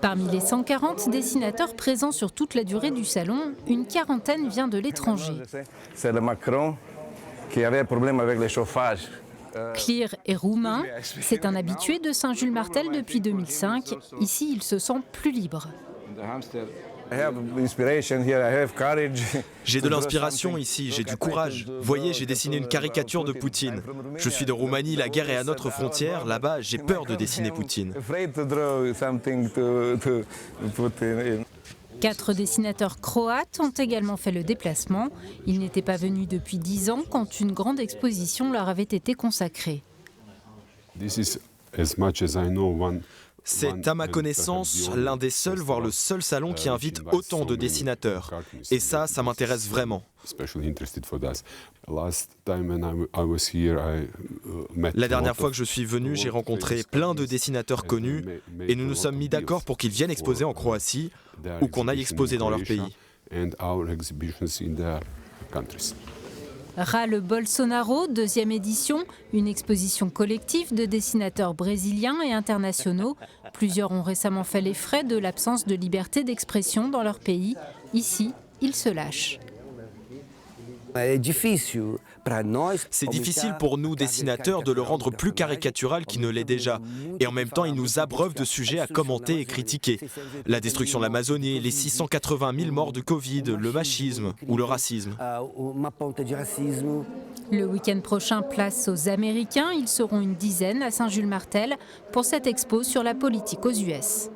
Parmi les 140 dessinateurs présents sur toute la durée du salon, une quarantaine vient de l'étranger. C'est le Macron qui avait un problème avec le chauffage. Clear est roumain, c'est un habitué de Saint-Jules-Martel depuis 2005. Ici, il se sent plus libre. J'ai de l'inspiration ici, j'ai du courage. Voyez, j'ai dessiné une caricature de Poutine. Je suis de Roumanie, la guerre est à notre frontière. Là-bas, j'ai peur de dessiner Poutine. 4 dessinateurs croates ont également fait le déplacement. Ils n'étaient pas venus depuis 10 ans quand une grande exposition leur avait été consacrée. C'est à ma connaissance l'un des seuls, voire le seul salon qui invite autant de dessinateurs. Et ça m'intéresse vraiment. La dernière fois que je suis venu, j'ai rencontré plein de dessinateurs connus et nous nous sommes mis d'accord pour qu'ils viennent exposer en Croatie ou qu'on aille exposer dans leur pays. Râle Bolsonaro, 2e édition, une exposition collective de dessinateurs brésiliens et internationaux. Plusieurs ont récemment fait les frais de l'absence de liberté d'expression dans leur pays. Ici, ils se lâchent. C'est difficile pour nous, dessinateurs, de le rendre plus caricatural qu'il ne l'est déjà. Et en même temps, il nous abreuve de sujets à commenter et critiquer. La destruction de l'Amazonie, les 680 000 morts de Covid, le machisme ou le racisme. Le week-end prochain, place aux Américains. Ils seront une dizaine à Saint-Jules-Martel pour cette expo sur la politique aux US.